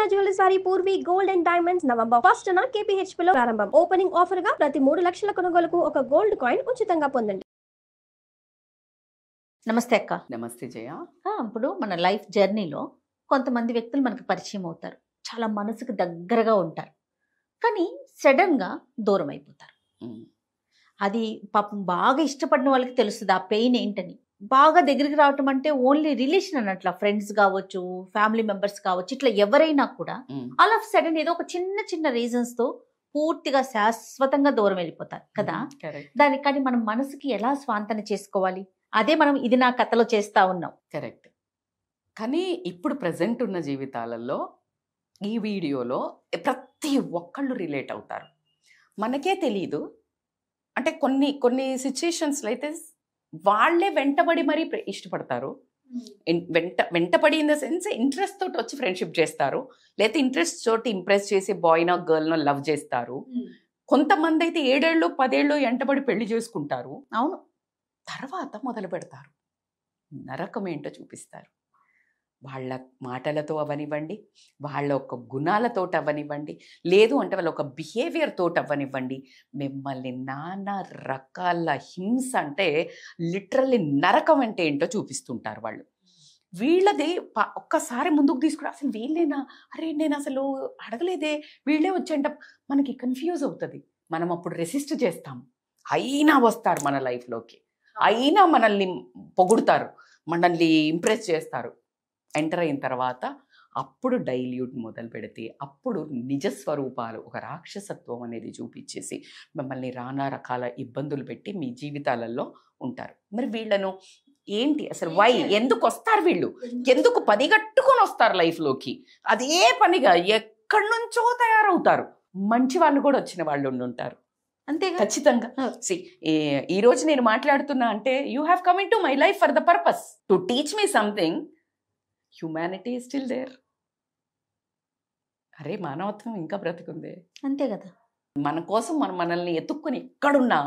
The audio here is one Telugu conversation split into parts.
Suvarna jewellery sorry Purvi gold and diamonds November 1న KPHP లో ప్రారంభం. ఓపెనింగ్ ఆఫర్ గా ప్రతి 3 లక్షల కొనుగోలుకు ఒక గోల్డ్ కాయిన్ ఉచితంగా పొందండి. నమస్తే అక్క. నమస్తే జయ. ఇప్పుడు మన లైఫ్ జర్నీలో కొంతమంది వ్యక్తులు మనకు పరిచయం అవుతారు, చాలా మనసుకు దగ్గరగా ఉంటారు, కానీ సడన్గా దూరం అయిపోతారు. అది పాపం బాగా ఇష్టపడిన వాళ్ళకి తెలుస్తుంది ఆ పెయిన్ ఏంటని. బాగా దగ్గరికి రావటం అంటే ఓన్లీ రిలేషన్ అన్నట్ల, ఫ్రెండ్స్ కావచ్చు, ఫ్యామిలీ మెంబర్స్ కావచ్చు, ఇట్లా ఎవరైనా కూడా ఆల్ ఆఫ్ సడన్ ఏదో ఒక చిన్న చిన్న రీజన్స్ తో పూర్తిగా శాశ్వతంగా దూరం వెళ్ళిపోతారు కదా. దానికి కానీ మనం మనసుకి ఎలా స్వాంతన చేసుకోవాలి, అదే మనం ఇది నా కథలో చేస్తా ఉన్నాం. కరెక్ట్. కానీ ఇప్పుడు ప్రజెంట్ ఉన్న జీవితాలలో ఈ వీడియోలో ప్రతి ఒక్కళ్ళు రిలేట్ అవుతారు. మనకే తెలీదు, అంటే కొన్ని కొన్ని సిచ్యుయేషన్స్లో అయితే వాళ్ళే వెంటబడి మరీ ఇష్టపడతారు. వెంటబడి ఇన్ ద సెన్స్ ఇంట్రెస్ట్ తోటి వచ్చి ఫ్రెండ్షిప్ చేస్తారు, లేకపోతే ఇంట్రెస్ట్ తోటి ఇంప్రెస్ చేసి బాయ్నో గర్ల్నో లవ్ చేస్తారు. కొంతమంది అయితే 7 ఏళ్ళు 10 ఏళ్ళు వెంటబడి పెళ్లి చేసుకుంటారు. అవును. తర్వాత మొదలు పెడతారు, నరకం ఏంటో చూపిస్తారు. వాళ్ళ మాటలతో అవనివ్వండి, వాళ్ళ ఒక గుణాలతో అవ్వనివ్వండి, లేదు అంటే వాళ్ళ ఒక బిహేవియర్ తోటి అవ్వనివ్వండి, మిమ్మల్ని నానా రకాల హింస, అంటే లిటరల్లీ నరకం అంటే ఏంటో చూపిస్తుంటారు వాళ్ళు. వీళ్ళది ఒక్కసారి ముందుకు తీసుకురా, అసలు వీళ్ళేనా, అరే నేను అసలు అడగలేదే, వీళ్ళే వచ్చేంట మనకి కన్ఫ్యూజ్ అవుతుంది. మనం అప్పుడు రెసిస్ట్ చేస్తాం, అయినా వస్తారు మన లైఫ్లోకి, అయినా మనల్ని పొగుడుతారు, మనల్ని ఇంప్రెస్ చేస్తారు. ఎంటర్ అయిన తర్వాత అప్పుడు డైల్యూట్ మొదలు పెడితే అప్పుడు నిజస్వరూపాలు, ఒక రాక్షసత్వం అనేది చూపించేసి మిమ్మల్ని రానా రకాల ఇబ్బందులు పెట్టి మీ జీవితాలలో ఉంటారు. మరి వీళ్ళను ఏంటి అసలు, వై, ఎందుకు వస్తారు వీళ్ళు, ఎందుకు పనిగట్టుకొని వస్తారు లైఫ్లోకి, అదే పనిగా ఎక్కడి నుంచో తయారవుతారు. మంచి వాళ్ళు కూడా వచ్చిన వాళ్ళు ఉంటారు, అంతే ఖచ్చితంగా. ఈరోజు నేను మాట్లాడుతున్నా అంటే you have come into my life for the purpose to teach me something. Humanity is still there. అరే మానవత్వం ఇంకా బ్రతికుందే, అంతే కదా. మన కోసం మనల్ని ఎత్తుక్కుని ఎక్కడున్నా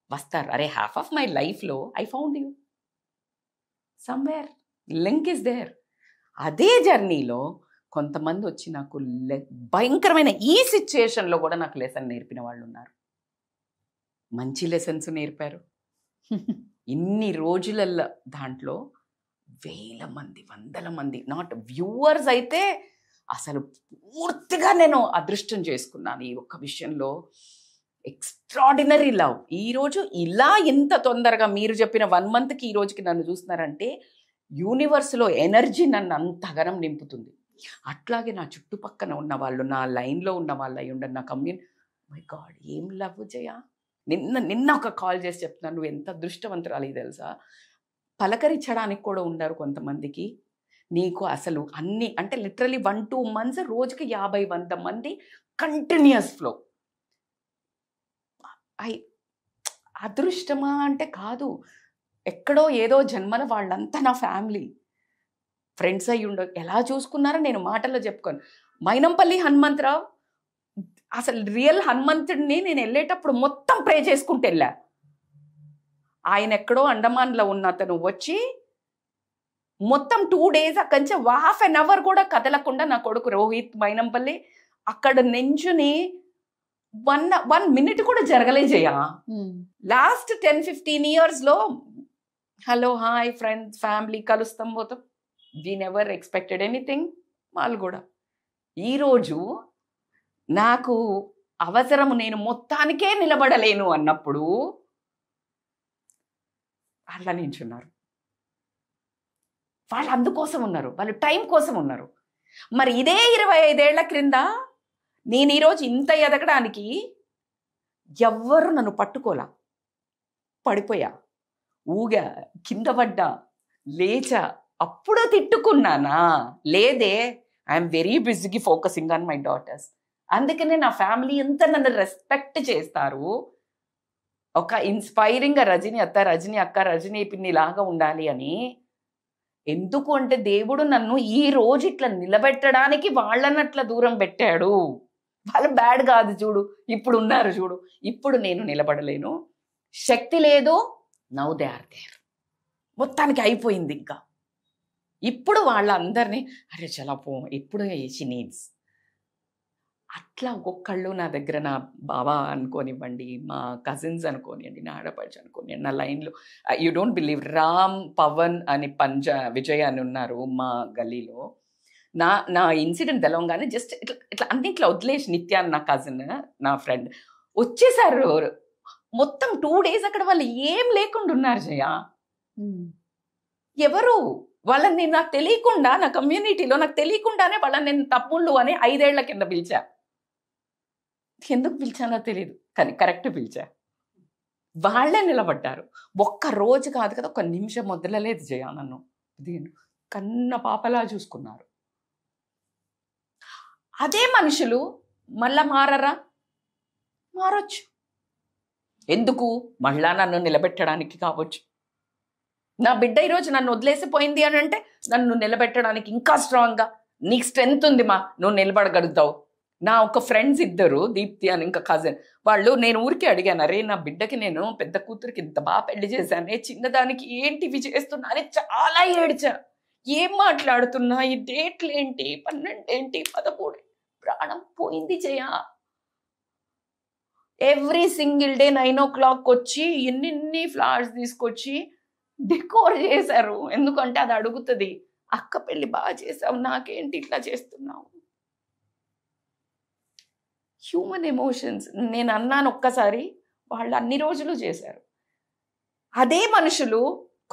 వస్తారు. అరే హాఫ్ ఆఫ్ మై లైఫ్లో I found you somewhere, link is there. అదే జర్నీలో కొంతమంది వచ్చి నాకు భయంకరమైన ఈ సిచ్యుయేషన్లో కూడా నాకు లెసన్ నేర్పిన వాళ్ళు ఉన్నారు. మంచి లెసన్స్ నేర్పారు. ఇన్ని రోజులల్లో దాంట్లో వేల మంది, వందల మంది, నాట్ వ్యూవర్స్ అయితే అసలు పూర్తిగా నేను అదృష్టం చేసుకున్నాను ఈ ఒక్క విషయంలో. Extraordinary love. ఈరోజు ఇలా ఇంత తొందరగా మీరు చెప్పిన 1 మంత్కి ఈ రోజుకి నన్ను చూస్తున్నారంటే యూనివర్స్లో ఎనర్జీ నన్ను అంతగనం నింపుతుంది. అట్లాగే నా చుట్టుపక్కన ఉన్న వాళ్ళు, నా లైన్లో ఉన్న వాళ్ళు అయి ఉండరు, నా కమ్యూనిటీ. మై గాడ్, ఏం లవ్ జయ. నిన్న ఒక కాల్ చేసి చెప్తున్నాను, నువ్వు ఎంత అదృష్టవంతురాలి తెలుసా, పలకరించడానికి కూడా ఉండరు కొంతమందికి. నీకు అసలు అన్ని అంటే లిటరలీ 1-2 months రోజుకి 50-100 మంది కంటిన్యూస్ ఫ్లో. అదృష్టమా అంటే కాదు, ఎక్కడో ఏదో జన్మల వాళ్ళంతా నా ఫ్యామిలీ ఫ్రెండ్స్ అయ్యి ఉండవు. ఎలా చూసుకున్నారో నేను మాటల్లో చెప్పుకోను. మైనంపల్లి హనుమంతరావు, అసలు రియల్ హనుమంతుడిని నేను వెళ్ళేటప్పుడు మొత్తం ప్రే చేసుకుంటూ వెళ్ళా. ఆయన ఎక్కడో అండమాన్లో ఉన్న అతను వచ్చి మొత్తం 2 days అక్కడి నుంచి ½ an hour కూడా కదలకుండా నా కొడుకు రోహిత్ మైనంపల్లి అక్కడ నించుని 1 minute కూడా జరగలేజయ్యా. లాస్ట్ 10-15 yearsలో హలో హాయ్ ఫ్రెండ్స్ ఫ్యామిలీ కలుస్తాం పోతాం, వీ నెవర్ ఎక్స్పెక్టెడ్ ఎనీథింగ్. వాళ్ళు కూడా ఈరోజు నాకు అవసరము, నేను మొత్తానికే నిలబడలేను అన్నప్పుడు అట్లా నించున్నారు. వాళ్ళు అందుకోసం ఉన్నారు, వాళ్ళు టైం కోసం ఉన్నారు. మరి ఇదే 25 ఏళ్ల క్రింద నేను ఈరోజు ఇంత ఎదగడానికి ఎవ్వరు నన్ను పట్టుకోలా. పడిపోయా, ఊగా, కింద పడ్డా, లేచా, అప్పుడు తిట్టుకున్నానా? లేదే, ఐఎమ్ వెరీ బిజీగా ఫోకసింగ్ ఆన్ మై డాటర్స్. అందుకనే నా ఫ్యామిలీ ఎంత నన్ను రెస్పెక్ట్ చేస్తారు. ఒక ఇన్స్పైరింగ్ రజనీ అక్క, రజనీ పిన్ని లాగా ఉండాలి అని. ఎందుకు అంటే దేవుడు నన్ను ఈ రోజు ఇట్లా నిలబెట్టడానికి వాళ్ళని అట్లా దూరం పెట్టాడు. వాళ్ళు బ్యాడ్ కాదు చూడు, ఇప్పుడు ఉన్నారు చూడు. ఇప్పుడు నేను నిలబడలేను, శక్తి లేదు. Now they are there. మొత్తానికి అయిపోయింది. ఇంకా ఇప్పుడు వాళ్ళందరినీ అరే చాలా ఇప్పుడు షీ నీడ్స్. అట్లా ఒక్కొక్కళ్ళు నా దగ్గర, నా బాబా అనుకోనివ్వండి, మా కజిన్స్ అనుకోనివ్వండి, నా ఆడపడుచు అనుకోనివ్వండి, నా లైన్లో you don't believe Ram, Pavan అని విజయ్ అని ఉన్నారు మా గల్లీలో. నా ఇన్సిడెంట్ తెలవగానే జస్ట్ ఇట్లా ఇట్లా అన్నింట్లో వదిలేసి నిత్య నా కజిన్, నా ఫ్రెండ్ వచ్చేసారు. మొత్తం 2 days అక్కడ వాళ్ళు ఏం లేకుండా ఉన్నారు జయ. ఎవరు వాళ్ళని నేను నాకు తెలియకుండా, నా కమ్యూనిటీలో నాకు తెలియకుండానే వాళ్ళని నేను తమ్ముళ్ళు అని 5 ఏళ్ల కింద పిలిచా. ఎందుకు పిలిచానో తెలియదు, కానీ కరెక్ట్ పిలిచా. వాళ్ళే నిలబడ్డారు. ఒక్క రోజు కాదు కదా, 1 నిమిషం వదలలేదు జయ నన్ను. దీన్ని కన్న పాపలా చూసుకున్నారు. అదే మనుషులు మళ్ళా మారరా? మారొచ్చు. ఎందుకు? మళ్ళా నన్ను నిలబెట్టడానికి కావచ్చు. నా బిడ్డ ఈరోజు నన్ను వదిలేసిపోయింది అని అంటే నన్ను నిలబెట్టడానికి ఇంకా స్ట్రాంగ్గా, నీకు స్ట్రెంగ్త్ ఉంది మా, నువ్వు నిలబడగలుగుతావు. నా ఒక ఫ్రెండ్స్ 2, దీప్తి అని ఇంకా కజిన్, వాళ్ళు నేను ఊరికి అడిగాను, అరే నా బిడ్డకి నేను పెద్ద కూతురికి ఇంత బాగా పెళ్లి చేశానే, చిన్నదానికి ఏంటివి చేస్తున్నా అని చాలా ఏడ్చా. ఏం మాట్లాడుతున్నా, ఈ డేట్లు ఏంటి, 12 ఏంటి, 13, ప్రాణం పోయింది జయ. ఎవ్రీ సింగిల్ డే 9 o'clock వచ్చి ఎన్ని ఫ్లవర్స్ తీసుకొచ్చి డెకోర్ చేశారు. ఎందుకంటే అది అడుగుతుంది, అక్క పెళ్లి బాగా చేసావు, నాకేంటి ఇట్లా చేస్తున్నావు. Human emotions. నేను అన్నాను ఒక్కసారి, వాళ్ళు అన్ని రోజులు చేశారు. అదే మనుషులు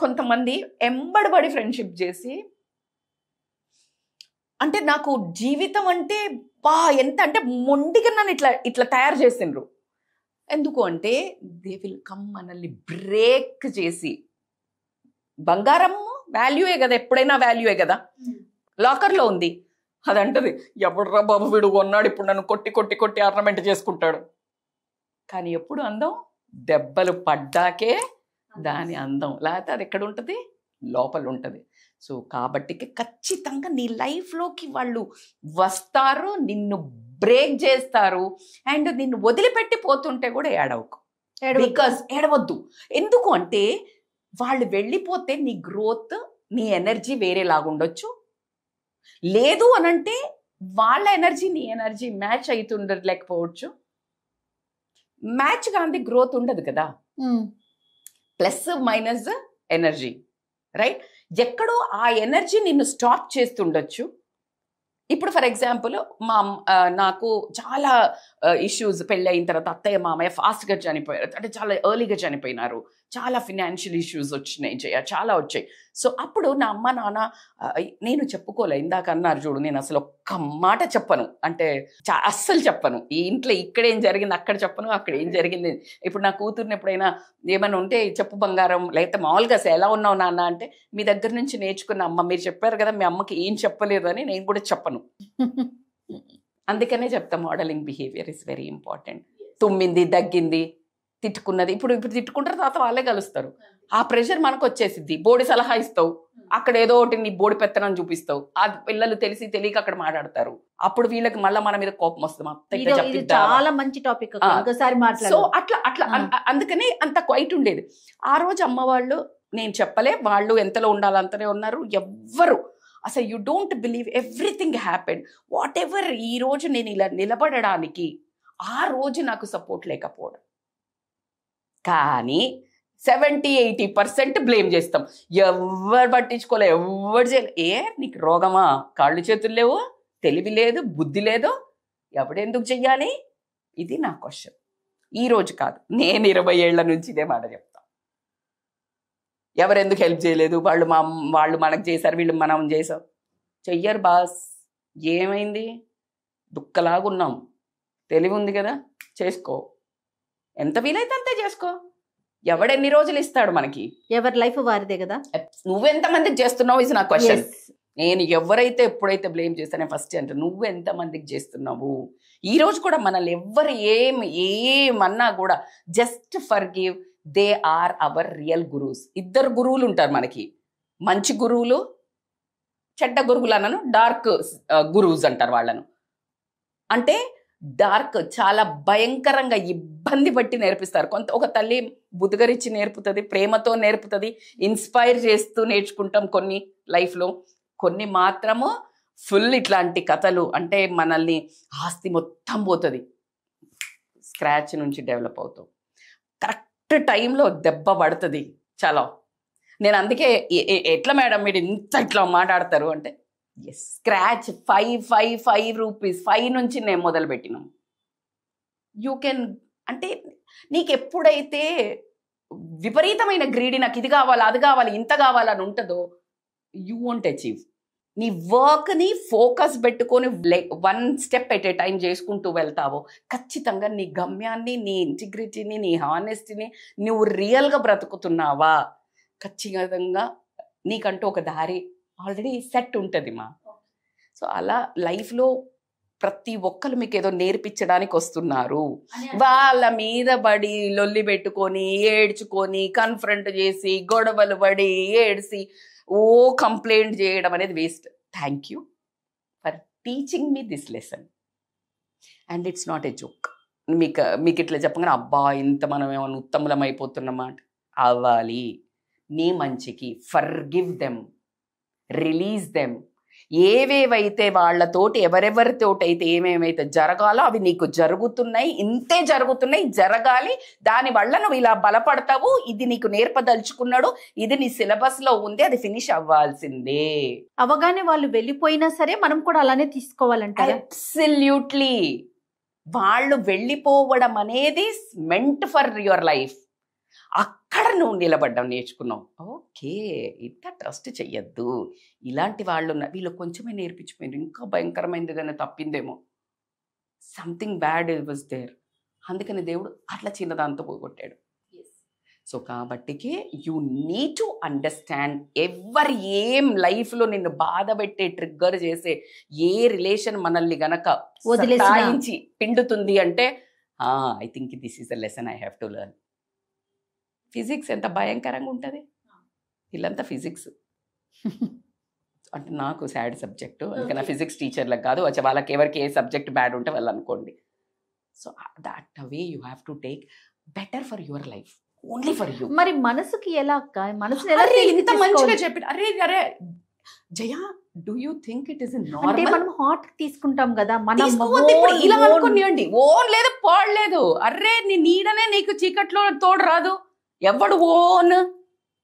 కొంతమంది ఎంబడబడి ఫ్రెండ్షిప్ చేసి, అంటే నాకు జీవితం అంటే ఎంత అంటే మొండిగా నన్ను ఇట్లా తయారు చేసిండ్రు. ఎందుకు అంటే దే విల్ కమ్ మనల్ని బ్రేక్ చేసి. బంగారం వాల్యూయే కదా, ఎప్పుడైనా వాల్యూయే కదా. లాకర్లో ఉంది, అది అంటది ఎవడ్రా బాబు వీడు కొన్నాడు, ఇప్పుడు నన్ను కొట్టి ఆర్నమెంట్ చేసుకుంటాడు. కానీ ఎప్పుడు అందం దెబ్బలు పడ్డాకే దాని అందం, లేకపోతే అది ఎక్కడ ఉంటుంది? లోపల ఉంటుంది. సో కాబట్టి ఖచ్చితంగా నీ లైఫ్లోకి వాళ్ళు వస్తారు, నిన్ను బ్రేక్ చేస్తారు. అండ్ నిన్ను వదిలిపెట్టి పోతుంటే కూడా ఏడవకు, బికాజ్ ఏడవద్దు. ఎందుకు అంటే వాళ్ళు వెళ్ళిపోతే నీ గ్రోత్, నీ ఎనర్జీ వేరేలాగా ఉండొచ్చు. లేదు అనంటే వాళ్ళ ఎనర్జీ నీ ఎనర్జీ మ్యాచ్ అవుతుండలేకపోవచ్చు. మ్యాచ్ కాంది గ్రోత్ ఉండదు కదా. Plus minus energy, right? ఎక్కడో ఆ ఎనర్జీ నిన్ను స్టాప్ చేస్తుండొచ్చు. ఇప్పుడు ఫర్ ఎగ్జాంపుల్ నాకు చాలా ఇష్యూస్, పెళ్ళి అయిన తర్వాత అత్తయ్య మామయ్య ఫాస్ట్గా చనిపోయారు, అంటే చాలా ఎర్లీగా చనిపోయినారు. చాలా ఫినాన్షియల్ ఇష్యూస్ వచ్చినాయి జయ, చాలా వచ్చాయి. సో అప్పుడు నా అమ్మ నాన్న, నేను చెప్పుకోలే, ఇందాక అన్నారు చూడు, నేను అసలు ఒక్క మాట చెప్పను, అంటే అస్సలు చెప్పను. ఈ ఇంట్లో ఇక్కడ ఏం జరిగింది అక్కడ చెప్పను, అక్కడ ఏం జరిగింది. ఇప్పుడు నా కూతుర్ని ఎప్పుడైనా ఏమైనా ఉంటే చెప్పు బంగారం, లేకపోతే మామూలుగా ఎలా ఉన్నావు నాన్న అంటే, మీ దగ్గర నుంచి నేర్చుకున్న అమ్మ, మీరు చెప్పారు కదా మీ అమ్మకి ఏం చెప్పలేదు అని నేను కూడా చెప్పను. అందుకనే చెప్తా, modelling behaviour is very important. తుమ్మింది, దగ్గింది, తిట్టుకున్నది, ఇప్పుడు తిట్టుకుంటారు, తర్వాత వాళ్ళే కలుస్తారు. ఆ ప్రెషర్ మనకు వచ్చేసిద్ది. బోడి సలహా ఇస్తావు, అక్కడ ఏదో ఒకటి నీ బోడి పెత్తనం చూపిస్తావు. ఆ పిల్లలు తెలియక అక్కడ మాట్లాడతారు. అప్పుడు వీళ్ళకి మళ్ళీ మన మీద కోపం వస్తుంది. చాలా మంచి టాపిక్. సో అట్లా అందుకని అంత క్వైట్ ఉండేది. ఆ రోజు అమ్మ వాళ్ళు, నేను చెప్పలే, వాళ్ళు ఎంతలో ఉండాలంతనే ఉన్నారు. ఎవ్వరు అసలు you don't believe, everything happened. What ever ఈ రోజు నేను ఇలా నిలబడడానికి ఆ రోజు నాకు సపోర్ట్ లేకపోవడం. కానీ 70-80% బ్లేమ్ చేస్తాం. ఎవరు పట్టించుకోలే, ఎవరు చేయలే. నీకు రోగమా? కాళ్ళు చేతులు లేవు, తెలివి లేదు, బుద్ధి లేదు, ఎవడెందుకు చెయ్యాలి? ఇది నా క్వశ్చన్. ఈ రోజు కాదు, నేను 20 ఏళ్ల నుంచి ఇదే మాట చెప్తా. ఎవరెందుకు హెల్ప్ చేయలేదు, వాళ్ళు మనకు చేశారు, వీళ్ళు మనం చేసాం. చెయ్యరు బాస్. ఏమైంది? దుక్కలాగున్నాం. తెలివి ఉంది కదా, చేసుకో. ఎంత వీలైతే అంతే చేసుకో. ఎవడెన్ని రోజులు ఇస్తాడు మనకి? ఎవరి లైఫ్ వారిదే కదా. నువ్వెంతమందికి చేస్తున్నావు ఇస్ నా క్వశ్చన్. నేను ఎవరైతే ఎప్పుడైతే బ్లేమ్ చేస్తానే ఫస్ట్ అంటే, నువ్వెంతమందికి చేస్తున్నావు? ఈ రోజు కూడా మనల్ని ఎవ్వరు ఏమన్నా కూడా just forgive. They are our real gurus. 2 గురువులు ఉంటారు మనకి, మంచి గురువులు, చెడ్డ గురువులు అన్నాను. డార్క్ గురూస్ అంటారు వాళ్ళను. అంటే డార్క్ చాలా భయంకరంగా ఇబ్బంది పట్టి నేర్పిస్తారు. ఒక తల్లి బుద్ధగరిచ్చి నేర్పుతుంది, ప్రేమతో నేర్పుతుంది, ఇన్స్పైర్ చేస్తూ నేర్చుకుంటాం కొన్ని లైఫ్లో. కొన్ని మాత్రము ఫుల్ ఇట్లాంటి కథలు, అంటే మనల్ని ఆస్తి మొత్తం పోతుంది, స్క్రాచ్ నుంచి డెవలప్ అవుతాం, కరెక్ట్ టైంలో దెబ్బ పడుతుంది. చాలా నేను అందుకే ఎట్లా మేడం మీరు ఇంత ఇట్లా మాట్లాడతారు అంటే, ఎస్, స్క్రాచ్ 5 రూపీస్ 5 నుంచి నేను మొదలు పెట్టినాం. యూ కెన్, అంటే నీకు ఎప్పుడైతే విపరీతమైన గ్రీడీ, నాకు ఇది కావాలి అది కావాలి ఇంత కావాలని ఉంటుందో, యూ వోంట్ అచీవ్. నీ వర్క్ని ఫోకస్ పెట్టుకొని 1 స్టెప్ ఎట్ ఏ టైం చేసుకుంటూ వెళ్తావో ఖచ్చితంగా నీ గమ్యాన్ని, నీ ఇంటిగ్రిటీని, నీ హానెస్టీని, నువ్వు రియల్గా బ్రతుకుతున్నావా, ఖచ్చితంగా నీకంటూ ఒక దారి ఆల్రెడీ సెట్ ఉంటుంది మా. సో అలా లైఫ్లో ప్రతి ఒక్కరు మీకు ఏదో నేర్పించడానికి వస్తున్నారు. వాళ్ళ మీద పడి లొల్లి పెట్టుకొని ఏడ్చుకొని కన్ఫ్రంట్ చేసి గొడవలు పడి ఏడ్చి కంప్లైంట్ చేయడం అనేది waste. Thank you for teaching me this lesson and it's not a joke. మీకు ఇట్లా చెప్పగానే అబ్బా ఇంత మనం ఏమైనా ఉత్తములం అయిపోతున్నమాట, అవ్వాలి. నీ మంచికి ఫర్గివ్ దెమ్, రిలీజ్ దెమ్. ఏవేవైతే వాళ్ళతోటి ఎవరెవరితోటి అయితే ఏమేమైతే జరగాలో అవి నీకు జరుగుతున్నాయి, ఇంతే జరుగుతున్నాయి, జరగాలి. దానివల్ల నువ్వు ఇలా బలపడతావు, ఇది నీకు నేర్పదలుచుకున్నాడు, ఇది నీ సిలబస్లో ఉంది, అది ఫినిష్ అవ్వాల్సిందే. అవగానే వాళ్ళు వెళ్ళిపోయినా సరే మనం కూడా అలానే తీసుకోవాలంటారు. అబ్సల్యూట్లీ. వాళ్ళు వెళ్ళిపోవడం అనేది మెంట్ ఫర్ యువర్ లైఫ్. అక్కడ నువ్వు నిలబడ్డావు, నేర్చుకున్నావు. ఓకే, ఇంత ట్రస్ట్ చెయ్యొద్దు, ఇలాంటి వాళ్ళు వీళ్ళు కొంచెమే నేర్పించిపోయింది, ఇంకా భయంకరమైనది ఏదైనా తప్పిందేమో, సంథింగ్ బ్యాడ్ వాజ్ దేర్, అందుకని దేవుడు అట్లా చిన్నదాంతో పోగొట్టాడు. సో కాబట్టికి యూ నీడ్ టు అండర్స్టాండ్ ఎవరు ఏం లైఫ్లో నిన్ను బాధ పెట్టే ట్రిగ్గర్ చేసే ఏ రిలేషన్ మనల్ని గనక వదిలేసి పిండుతుంది అంటే I think this is a lesson I have to learn. Physics ఎంత భయంకరంగా ఉంటుంది, వీళ్ళంతా ఫిజిక్స్ అంటే నాకు సాడ్ సబ్జెక్టు, అందుకని ఫిజిక్స్ టీచర్లకు కాదు, వచ్చే వాళ్ళకి ఎవరికి ఏ సబ్జెక్ట్ బ్యాడ్ ఉంటే వాళ్ళు అనుకోండి. So that way you have to take better for your life, only for you. మరి మనసుకి ఎలా అక్క, మనసు ఇంత మంచిగా చెప్పి అరే Jaya, do you think it is normal? మనం హాట్ తీసుకుంటాం కదా, మనం ఇలా అనుకోనివ్వండి, ఓన్ లేదు పాడలేదు. అరే నీ నీడనే నీకు చీకట్లో తోడు రాదు, ఎవడు ఓన్?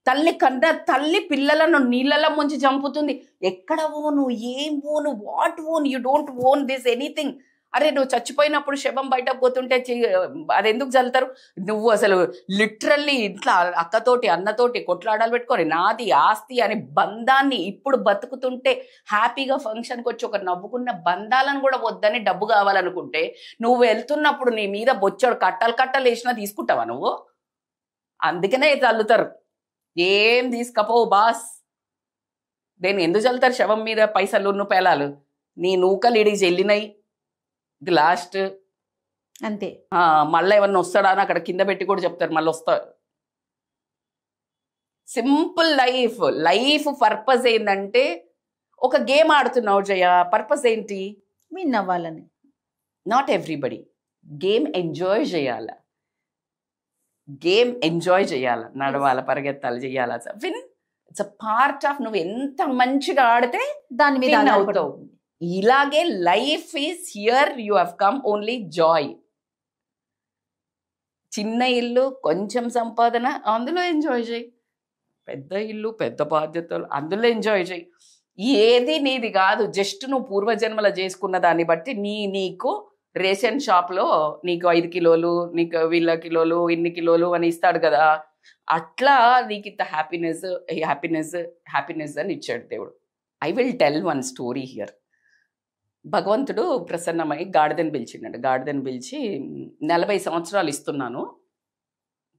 తల్లి కన్న తల్లి పిల్లలను నీళ్ళలో ముంచి చంపుతుంది, ఎక్కడ ఓను, ఏం own, what own? You don't own this anything. అరే నువ్వు చచ్చిపోయినప్పుడు శవం బయట పోతుంటే అది ఎందుకు చల్లుతారు? నువ్వు అసలు లిటరల్లీ ఇంట్లో అక్కతోటి అన్నతోటి కొట్లాడాలు పెట్టుకొని నాది ఆస్తి అనే బంధాన్ని ఇప్పుడు బతుకుతుంటే హ్యాపీగా ఫంక్షన్కి వచ్చి ఒక నవ్వుకున్న బంధాలను కూడా వద్దని డబ్బు కావాలనుకుంటే నువ్వు వెళ్తున్నప్పుడు నీ మీద బొచ్చడు కట్టలు వేసినా తీసుకుంటావా నువ్వు? అందుకనే చల్లుతారు. ఏం తీసుకపోవు బాస్, దేన్ని ఎందుకు చల్లుతారు శవం మీద? పైసలు పేలాలు నీ నూకలు ఇడికి చెల్లినాయి, ఇది లాస్ట్ అంతే. మళ్ళీ ఏమన్నా వస్తాడా అని అక్కడ కింద పెట్టి కూడా చెప్తారు, మళ్ళీ వస్తా. సింపుల్ లైఫ్ పర్పస్ ఏంటంటే ఒక గేమ్ ఆడుతున్నావు జయ, పర్పస్ ఏంటి? విన్ అవ్వాలని. Not everybody. గేమ్ ఎంజాయ్ చేయాల, గేమ్ ఎంజాయ్ చేయాల, నడవాల, పరిగెత్తాలి, చెయ్యాల. Win it's a part of, నువ్వు ఎంత మంచిగా ఆడితే దాని మీద అవుతావు. ఇలాగే life is here, you have come only joy. చిన్న ఇల్లు, కొంచెం సంపాదన, అందులో ఎంజాయ్ చేయి. పెద్ద ఇల్లు, పెద్ద బాధ్యతలు, అందులో ఎంజాయ్ చేయి. ఏది నీది కాదు, జస్ట్ నువ్వు పూర్వజన్మలో చేసుకున్న దాన్ని బట్టి నీకు రేషన్ షాప్లో నీకు 5 కిలోలు, నీకు వీళ్ళ కిలోలు, ఇన్ని కిలోలు అని ఇస్తాడు కదా, అట్లా నీకు ఇంత హ్యాపీనెస్ అని ఇచ్చాడు దేవుడు. I will tell one story here. భగవంతుడు ప్రసన్నమై గాడిదని పిలిచిండు. గాడిదని పిలిచి 40 సంవత్సరాలు ఇస్తున్నాను,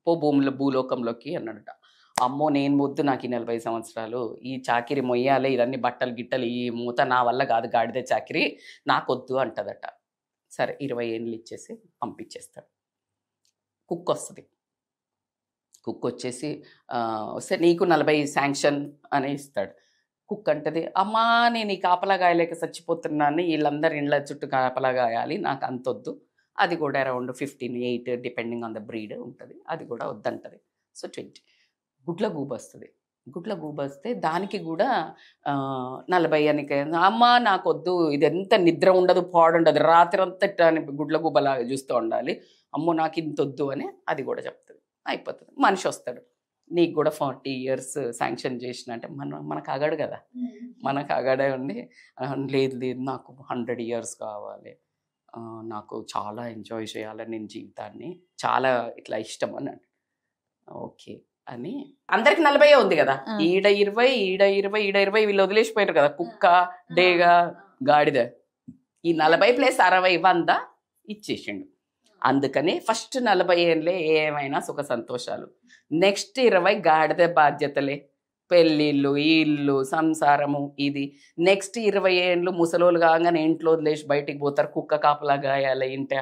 పో భూలోకంలోకి అన్నాడట. అమ్మో నేను వద్దు, నాకు ఈ 40 సంవత్సరాలు, ఈ చాకిరి మొయ్యాలి, ఇవన్నీ బట్టలు గిట్టలు, ఈ మూత నా వల్ల కాదు, గాడిద చాకిరి నాకొద్దు అంటదట. సరే 20 ఏళ్ళు ఇచ్చేసి పంపించేస్తాడు. కుక్ వస్తుంది. కుక్ వచ్చేసి వస్తే నీకు 40 శాంక్షన్ అని ఇస్తాడు. కుక్ అంటది, అమ్మా నేను ఈ కాపలా గాయలేక చచ్చిపోతున్నాను, వీళ్ళందరూ ఇండ్ల చుట్టూ కాపలా గాయాలి, నాకు అంత వద్దు. అది కూడా around 15-8 depending on the breed ఉంటుంది, అది కూడా వద్దంటది. సో 20. గుడ్ల గూబ వస్తుంది. గుడ్ల గూబ వస్తే దానికి కూడా 40 అని అమ్మ నాకొద్దు, ఇది ఎంత నిద్ర ఉండదు, పాడుండదు, రాత్రి అంతా ఇట్లా అని గుడ్ల గూబలాగా చూస్తూ ఉండాలి, అమ్మో నాకు ఇంత వద్దు అని అది కూడా చెప్తుంది. అయిపోతుంది. మనిషి వస్తాడు, నీకు కూడా 40 years శాంక్షన్ చేసిన అంటే మనకు అగడు కదా, మనకు అగడే ఉండి లేదు లేదు నాకు 100 years కావాలి, నాకు చాలా ఎంజాయ్ చేయాలి నేను జీవితాన్ని, చాలా ఇట్లా ఇష్టం అన్నాడు. ఓకే అని అందరికి 40 ఉంది కదా, ఈడ 20 ఈడ 20 ఈడ 20 వీళ్ళు వదిలేసిపోయారు కదా, కుక్క డేగా గాడిద. ఈ 40 + 60 100 ఇచ్చేసిండు. అందుకని ఫస్ట్ 40 ఏళ్ళే ఏమైనా సుఖ సంతోషాలు, నెక్స్ట్ 20 గాడిద బాధ్యతలే, పెళ్ళిళ్ళు, ఇల్లు, సంసారము ఇది. నెక్స్ట్ 20 ఏళ్ళు ముసలోళ్ళు కాగానే ఇంట్లో వదిలేసి బయటికి పోతారు, కుక్క కాపలా గాయాలి ఇంట.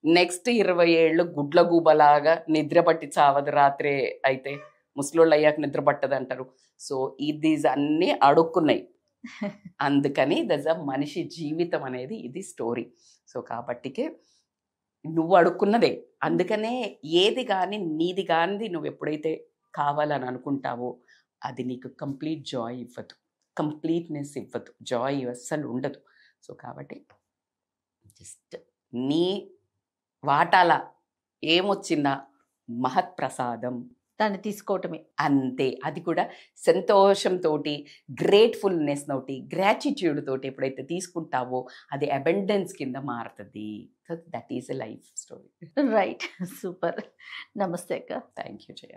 నెక్స్ట్ 20 ఏళ్ళు గుడ్ల గూబలాగా నిద్ర పట్టి చావదు రాత్రే, అయితే ముసలోళ్ళు అయ్యాక నిద్ర పట్టదు అంటారు. సో ఇది అన్నీ అడుక్కున్నాయి. అందుకని దజ్ మనిషి జీవితం అనేది ఇది స్టోరీ. సో కాబట్టికే నువ్వు అడుక్కున్నదే. అందుకనే ఏది కానీ నీది కానీ నువ్వు ఎప్పుడైతే కావాలని అనుకుంటావో అది నీకు కంప్లీట్ జాయ్ ఇవ్వదు, కంప్లీట్నెస్ ఇవ్వదు, జాయ్ అస్సలు ఉండదు. సో కాబట్టి జస్ట్ నీ వాటాల ఏమొచ్చిందా మహత్ ప్రసాదం, దాన్ని తీసుకోవటమే అంతే. అది కూడా సంతోషంతో, గ్రేట్ఫుల్నెస్ తోటి, గ్రాటిట్యూడ్ తోటి ఎప్పుడైతే తీసుకుంటావో అది అబెండెన్స్ కింద మారుతుంది. So that is a life story. Right, super. నమస్తే అక్క. Thank you Jaya.